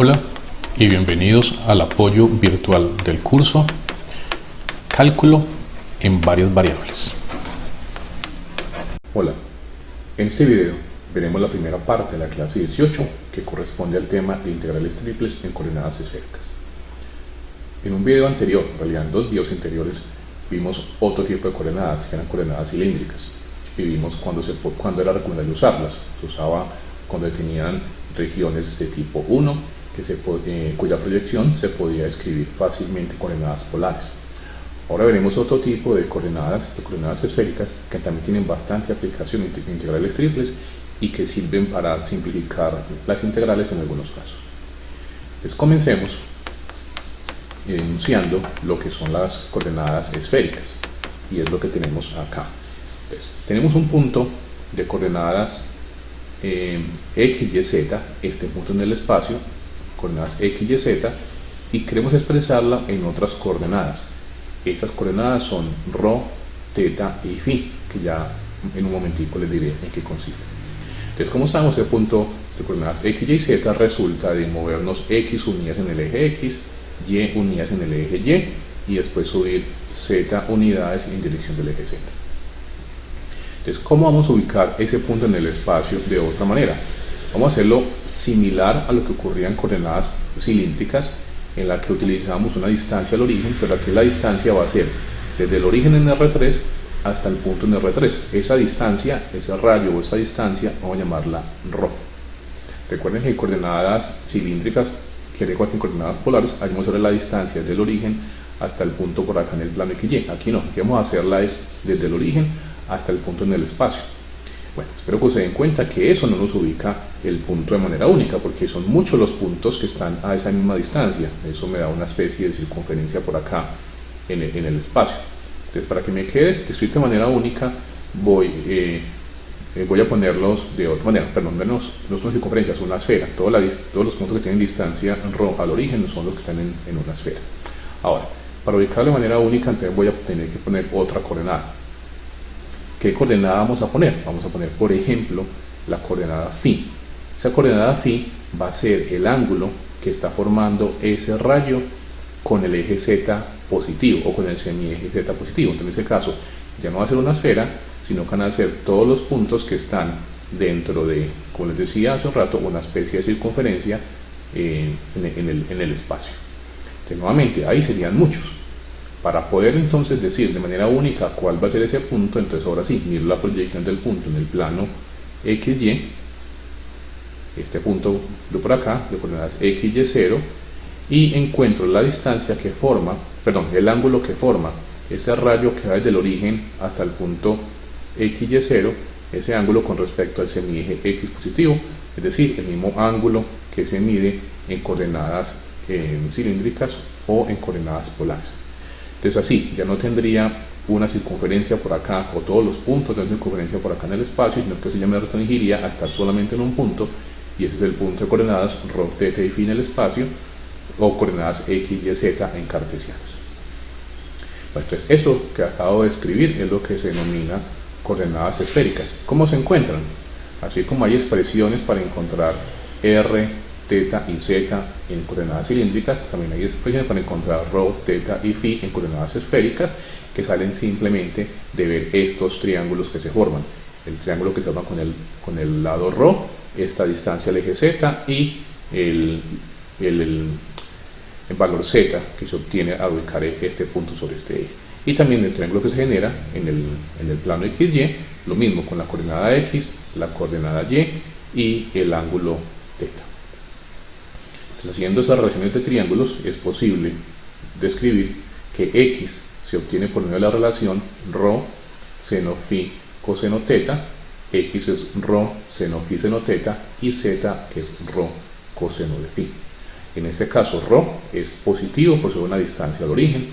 Hola y bienvenidos al apoyo virtual del curso Cálculo en varias variables. Hola, en este video veremos la primera parte de la clase 18 que corresponde al tema de integrales triples en coordenadas esféricas. En un video anterior, en realidad en dos videos anteriores, vimos otro tipo de coordenadas que eran coordenadas cilíndricas y vimos cuándo era recomendable usarlas. Se usaba cuando tenían regiones de tipo 1 cuya proyección se podía escribir fácilmente coordenadas polares. Ahora veremos otro tipo de coordenadas esféricas que también tienen bastante aplicación en integrales triples y que sirven para simplificar las integrales en algunos casos. Entonces comencemos enunciando lo que son las coordenadas esféricas, y es lo que tenemos acá. Entonces, tenemos un punto de coordenadas x, y, z, este punto en el espacio, coordenadas x, y, z, y queremos expresarla en otras coordenadas. Estas coordenadas son ρ, θ y φ, que ya en un momentico les diré en qué consiste. Entonces, como sabemos, el punto de coordenadas x, y, z resulta de movernos x unidas en el eje x, y unidas en el eje y después subir z unidades en dirección del eje z. Entonces, ¿cómo vamos a ubicar ese punto en el espacio de otra manera? Vamos a hacerlo similar a lo que ocurría en coordenadas cilíndricas, en la que utilizamos una distancia al origen, pero aquí la distancia va a ser desde el origen en R3 hasta el punto en R3. Esa distancia, ese radio o esa distancia, vamos a llamarla ρ. Recuerden que en coordenadas cilíndricas, que al igual que en coordenadas polares, hacemos sobre la distancia del origen hasta el punto por acá en el plano XY. Aquí no, aquí vamos a hacerla es desde el origen hasta el punto en el espacio. Bueno, espero que se den cuenta que eso no nos ubica el punto de manera única, porque son muchos los puntos que están a esa misma distancia. Eso me da una especie de circunferencia por acá en el espacio. Entonces, para que me quede escrito de manera única, voy a ponerlos de otra manera. Perdón, no son circunferencias, son una esfera. Todos los puntos que tienen distancia ρ al origen son los que están en una esfera. Ahora, para ubicarlo de manera única, entonces voy a tener que poner otra coordenada. ¿Qué coordenada vamos a poner? Vamos a poner, por ejemplo, la coordenada φ. Esa coordenada φ va a ser el ángulo que está formando ese rayo con el eje z positivo o con el semieje z positivo. Entonces, en ese caso, ya no va a ser una esfera, sino que van a ser todos los puntos que están dentro de, como les decía hace un rato, una especie de circunferencia en el espacio. Entonces, nuevamente, ahí serían muchos. Para poder entonces decir de manera única cuál va a ser ese punto, entonces ahora sí, miro la proyección del punto en el plano XY, este punto de por acá, de coordenadas x, y, 0, y encuentro la distancia que forma, el ángulo que forma ese rayo que va desde el origen hasta el punto x, y, 0, ese ángulo con respecto al semieje x positivo, es decir, el mismo ángulo que se mide en coordenadas cilíndricas o en coordenadas polares. Entonces así, ya no tendría una circunferencia por acá o todos los puntos de una circunferencia por acá en el espacio, sino que se ya me restringiría a estar solamente en un punto, y ese es el punto de coordenadas ρ, θ y φ en el espacio, o coordenadas x, y, z en cartesianas. Bueno, entonces eso que acabo de escribir es lo que se denomina coordenadas esféricas. ¿Cómo se encuentran? Así como hay expresiones para encontrar r, θ y z en coordenadas cilíndricas, también hay expresiones para encontrar ρ, θ y φ en coordenadas esféricas, que salen simplemente de ver estos triángulos que se forman. El triángulo que se forma con el lado ρ, esta distancia al eje z y el valor z que se obtiene al ubicar este punto sobre este eje. Y también el triángulo que se genera en el plano XY, lo mismo con la coordenada x, la coordenada y el ángulo θ. Entonces, haciendo esas relaciones de triángulos, es posible describir que x se obtiene por medio de la relación ρ seno φ coseno θ, x es ρ seno φ seno θ y z es ρ coseno de φ. En este caso, ρ es positivo por ser una distancia al origen,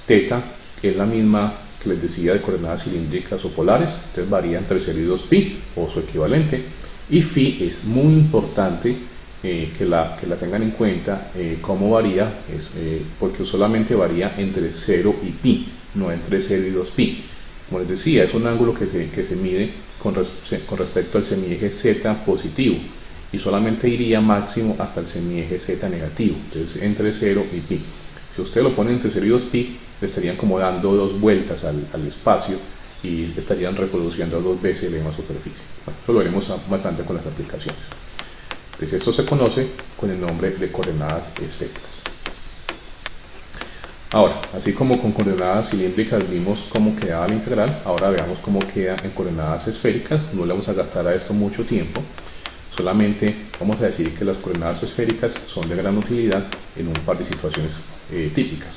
θ es la misma que les decía de coordenadas cilíndricas o polares, entonces varía entre 0 y 2π o su equivalente, y φ es muy importante que la tengan en cuenta. Cómo varía, porque solamente varía entre 0 y π, no entre 0 y 2π. Como les decía, es un ángulo que se mide con respecto al semieje z positivo, y solamente iría máximo hasta el semieje z negativo, entonces entre 0 y pi. Si usted lo pone entre 0 y 2pi, le estarían como dando 2 vueltas al espacio y estarían reproduciendo 2 veces la misma superficie. Bueno, eso lo veremos bastante con las aplicaciones. Entonces esto se conoce con el nombre de coordenadas esféricas. Ahora, así como con coordenadas cilíndricas vimos cómo quedaba la integral, ahora veamos cómo queda en coordenadas esféricas. No le vamos a gastar a esto mucho tiempo, solamente vamos a decir que las coordenadas esféricas son de gran utilidad en un par de situaciones típicas.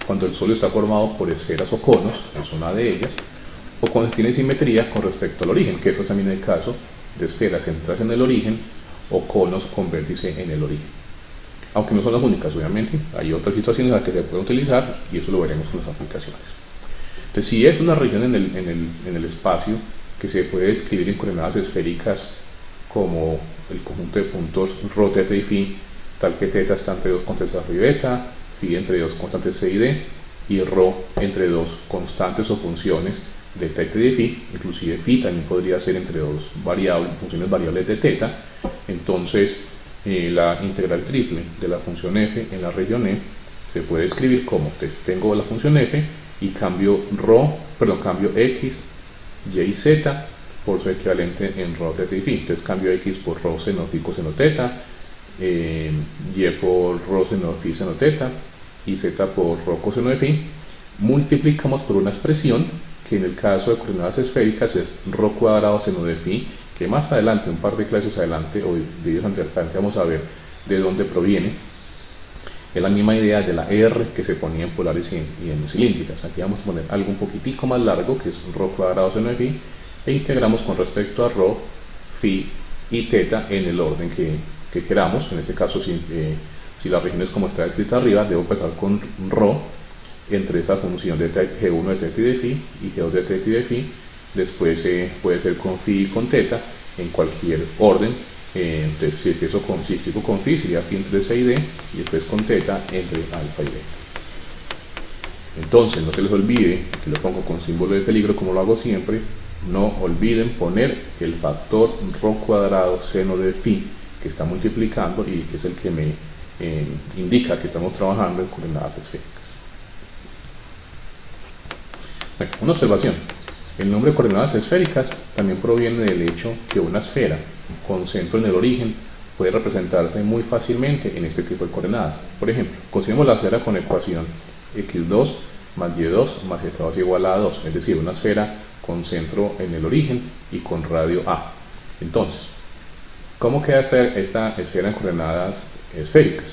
Cuando el Sol está formado por esferas o conos, es una de ellas, o cuando tiene simetría con respecto al origen, que eso también es el caso de esferas centradas en el origen o conos con vértice en el origen. Aunque no son las únicas, obviamente, hay otras situaciones en las que se puede utilizar y eso lo veremos con las aplicaciones. Entonces, si es una región en el espacio que se puede describir en coordenadas esféricas como el conjunto de puntos ρ, θ y φ, tal que θ está entre 2 constantes arriba y beta, φ entre 2 constantes c y d, y ρ entre 2 constantes o funciones de θ y de φ, inclusive φ también podría ser entre 2 funciones variables de θ. Entonces, la integral triple de la función f en la región E se puede escribir como, entonces tengo la función f y cambio x, y y z por su equivalente en ρ, θ y φ. Entonces cambio x por ρ seno φ coseno θ, y por ρ seno φ seno θ y z por ρ coseno de φ. Multiplicamos por una expresión que en el caso de coordenadas esféricas es ρ cuadrado seno de φ, que más adelante, un par de clases adelante o videos adelante, vamos a ver de dónde proviene. Es la misma idea de la R que se ponía en polares y en cilíndricas. Aquí vamos a poner algo un poquitico más largo, que es ρ cuadrado seno de φ, e integramos con respecto a ρ, φ y θ en el orden que queramos. En este caso, si la región es como está escrita arriba, debo empezar con ρ entre esa función de g1 de θ y de φ y g2 de θ y de φ. Después puede ser con φ y con θ en cualquier orden. Entonces, si empiezo con φ sería φ entre c y d, y después con θ entre alfa y beta. Entonces, no se les olvide, que lo pongo con símbolo de peligro como lo hago siempre, no olviden poner el factor ρ cuadrado seno de φ que está multiplicando y que es el que me indica que estamos trabajando en coordenadas esféricas. Bueno, una observación. El nombre de coordenadas esféricas también proviene del hecho que una esfera con centro en el origen puede representarse muy fácilmente en este tipo de coordenadas. Por ejemplo, consideremos la esfera con ecuación x2 más y2 más z2 igual a 2, es decir, una esfera con centro en el origen y con radio a. Entonces, ¿cómo queda esta esfera en coordenadas esféricas?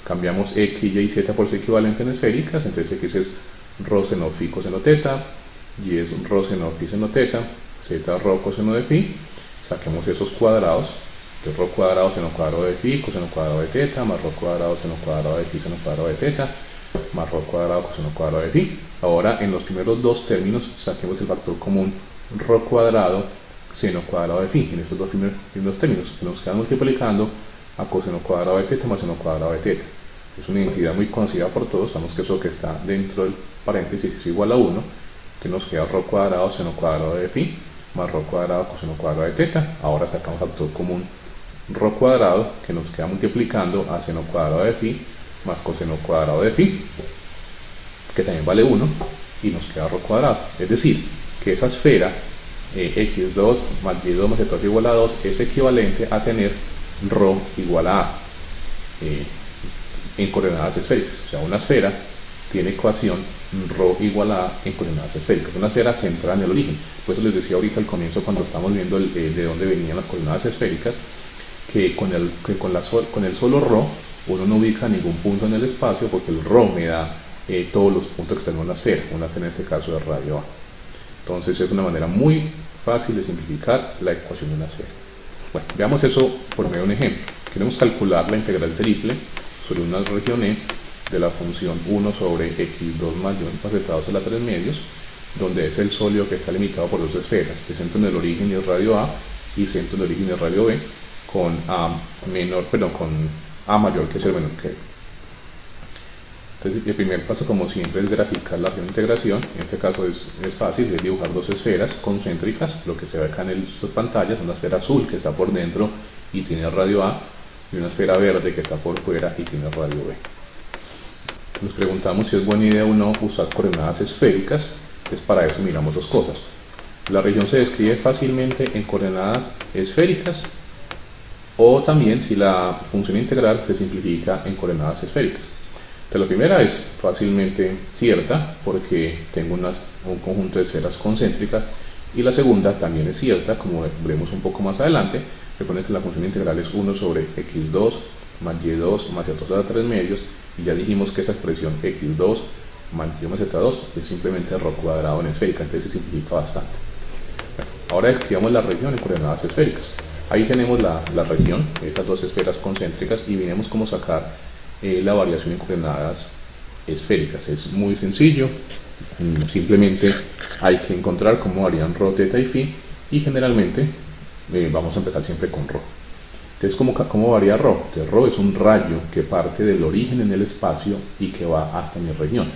Cambiamos x, y z por su equivalente en esféricas, entonces x es ρ seno φ coseno θ, y es ρ seno φ seno θ, z ρ coseno de φ. Saquemos esos cuadrados, que es ρ cuadrado seno cuadrado de φ coseno cuadrado de θ, más ρ cuadrado seno cuadrado de φ seno cuadrado de θ, más ρ cuadrado coseno cuadrado de φ. Ahora, en los primeros dos términos, saquemos el factor común ρ cuadrado seno cuadrado de φ, en estos dos primeros términos, que nos quedan multiplicando a coseno cuadrado de θ más seno cuadrado de θ. Es una identidad muy conocida por todos, sabemos que eso que está dentro del paréntesis es igual a 1, que nos queda ρ cuadrado seno cuadrado de φ más ρ cuadrado coseno cuadrado de θ. Ahora sacamos factor común ρ cuadrado, que nos queda multiplicando a seno cuadrado de φ más coseno cuadrado de φ, que también vale 1, y nos queda ρ cuadrado. Es decir, que esa esfera x2 más y2 más z2 igual a 2 es equivalente a tener ρ igual a en coordenadas esféricas. O sea, una esfera tiene ecuación ρ igual a en coordenadas esféricas, una esfera centrada en el origen. Por eso les decía ahorita al comienzo, cuando estamos viendo de dónde venían las coordenadas esféricas, que con el solo ρ uno no ubica ningún punto en el espacio, porque el ρ me da todos los puntos que están en una esfera en este caso de radio a. Entonces es una manera muy fácil de simplificar la ecuación de una esfera. Bueno, veamos eso por medio de un ejemplo. Queremos calcular la integral triple sobre una región E de la función 1 sobre x2 más y más z2 a la 3 medios, donde es el sólido que está limitado por dos esferas, que centro en el origen y el radio A, y centro en el origen y el radio B, con con A mayor que C menor que B. Entonces, el primer paso, como siempre, es graficar la región de integración. En este caso es fácil, es dibujar dos esferas concéntricas. Lo que se ve acá en sus pantallas, una esfera azul que está por dentro y tiene radio A, y una esfera verde que está por fuera y tiene radio B. Nos preguntamos si es buena idea o no usar coordenadas esféricas. Entonces para eso miramos dos cosas. La región se describe fácilmente en coordenadas esféricas, o también si la función integral se simplifica en coordenadas esféricas. Entonces la primera es fácilmente cierta porque tengo un conjunto de esferas concéntricas, y la segunda también es cierta, como veremos un poco más adelante. Recuerden que la función integral es 1 sobre x2 más y2 más z2 a la 3 medios, y ya dijimos que esa expresión x2 más y más z2 es simplemente ρ cuadrado en esférica, entonces se simplifica bastante. Bueno, ahora escribamos la región en coordenadas esféricas. Ahí tenemos la región, estas dos esferas concéntricas, y veremos cómo sacar la variación en coordenadas esféricas. Es muy sencillo, simplemente hay que encontrar cómo varían ρ, θ y φ, y generalmente vamos a empezar siempre con ρ. Entonces, ¿cómo varía ρ? Entonces, ρ es un rayo que parte del origen en el espacio y que va hasta mi región.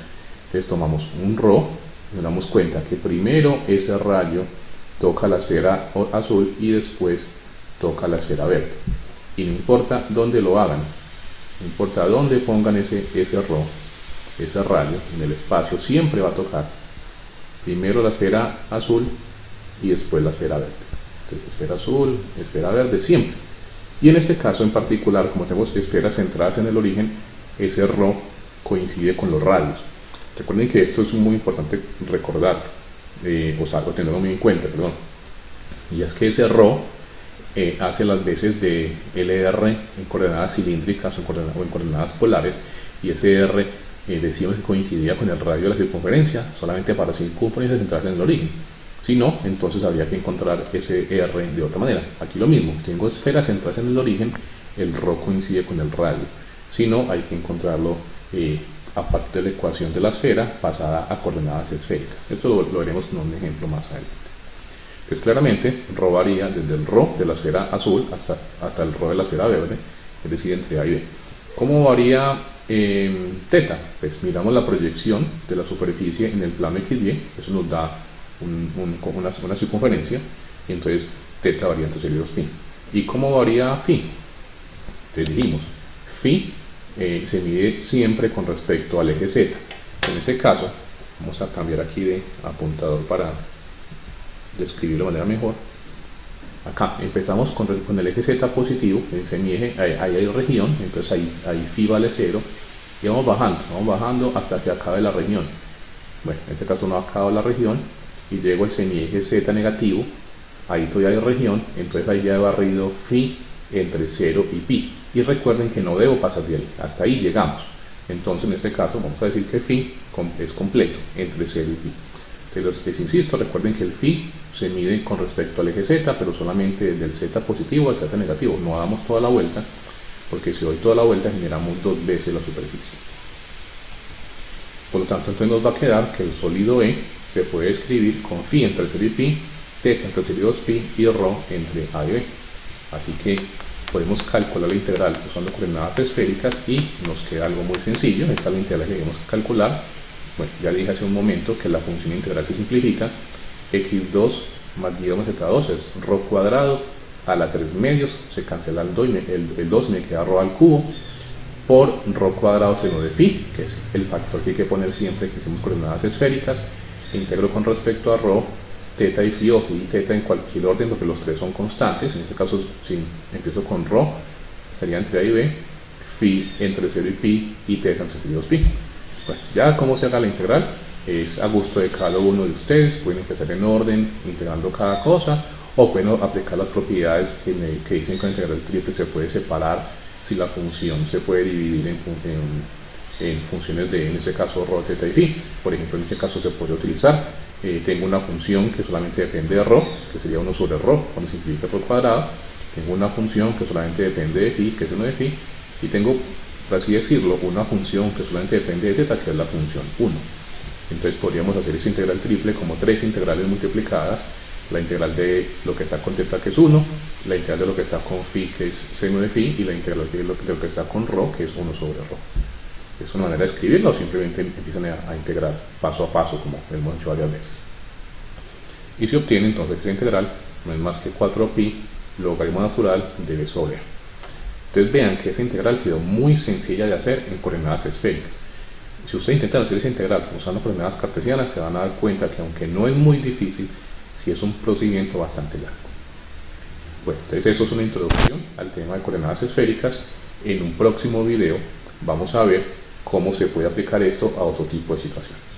Entonces tomamos un ρ, nos damos cuenta que primero ese rayo toca la esfera azul y después toca la esfera verde. Y no importa dónde lo hagan, no importa dónde pongan ese ρ, ese rayo en el espacio, siempre va a tocar primero la esfera azul y después la esfera verde. Entonces, esfera azul, esfera verde, siempre. Y en este caso en particular, como tenemos esferas centradas en el origen, ese ρ coincide con los radios. Recuerden que esto es muy importante recordar, o tenerlo muy en cuenta, perdón. Y es que ese ρ hace las veces de LR en coordenadas cilíndricas o en coordenadas polares, y ese R decimos que coincidía con el radio de la circunferencia solamente para circunferencias centradas en el origen. Si no, entonces habría que encontrar ese R de otra manera. Aquí lo mismo, tengo esferas centradas en el origen, el ρ coincide con el radio. Si no, hay que encontrarlo a partir de la ecuación de la esfera pasada a coordenadas esféricas. Esto lo veremos en un ejemplo más adelante. Pues claramente ρ varía desde el ρ de la esfera azul hasta el ρ de la esfera verde, es decir, entre A y B. ¿Cómo varía θ? Pues miramos la proyección de la superficie en el plano XY, eso nos da una circunferencia, y entonces θ varía entre 0 y 2π. ¿Y cómo varía φ? Te dijimos, φ se mide siempre con respecto al eje Z. En este caso, vamos a cambiar aquí de apuntador para describirlo de manera mejor. Acá empezamos con el eje Z positivo, ese es mi eje, ahí hay región, entonces ahí φ vale 0, y vamos bajando hasta que acabe la región. Bueno, en este caso no ha acabado la región, y llego al semieje Z negativo, ahí todavía hay región, entonces ahí ya he barrido φ entre 0 y π, y recuerden que no debo pasar de ahí, hasta ahí llegamos. Entonces en este caso vamos a decir que φ es completo entre 0 y π. Entonces les insisto, recuerden que el φ se mide con respecto al eje Z, pero solamente desde el Z positivo al Z negativo, no damos toda la vuelta, porque si doy toda la vuelta generamos dos veces la superficie. Por lo tanto, entonces nos va a quedar que el sólido E se puede escribir con φ entre 0 y π, θ entre 0 y 2π y ρ entre A y B. Así que podemos calcular la integral usando coordenadas esféricas y nos queda algo muy sencillo. Esta es la integral que debemos calcular. Bueno, ya dije hace un momento que la función integral se simplifica. x2 más y más z2 es ρ cuadrado a la 3 medios, se cancela el 2 y me queda ρ al cubo por ρ cuadrado seno de φ, que es el factor que hay que poner siempre que hacemos coordenadas esféricas. Integro con respecto a ρ, θ y φ, o φ y θ en cualquier orden porque los tres son constantes. En este caso, si empiezo con ρ, sería entre A y B, φ entre 0 y π y θ entre 0 y 2π. Bueno, ya cómo se haga la integral es a gusto de cada uno de ustedes. Pueden empezar en orden, integrando cada cosa, o pueden aplicar las propiedades que dicen que la integral triple se puede separar si la función se puede dividir en funciones de, en este caso, ρ, θ y φ. Por ejemplo, en este caso se puede utilizar, tengo una función que solamente depende de ρ, que sería 1 sobre ρ, cuando simplifica ρ cuadrado. Tengo una función que solamente depende de φ, que es 1 de φ, y tengo, por así decirlo, una función que solamente depende de θ, que es la función 1. Entonces podríamos hacer esa integral triple como tres integrales multiplicadas: la integral de lo que está con θ, que es 1, la integral de lo que está con φ, que es seno de φ, y la integral de lo que está con ρ, que es 1 sobre ρ. Es una manera de escribirlo, o simplemente empiezan a integrar paso a paso, como hemos hecho varias veces. Y se obtiene entonces que la integral no es más que 4π logaritmo natural de b sobre a. Entonces vean que esa integral quedó muy sencilla de hacer en coordenadas esféricas. Si ustedes intentan hacer esa integral usando coordenadas cartesianas, se van a dar cuenta que aunque no es muy difícil, sí es un procedimiento bastante largo. Bueno, entonces eso es una introducción al tema de coordenadas esféricas. En un próximo video vamos a ver cómo se puede aplicar esto a otro tipo de situación.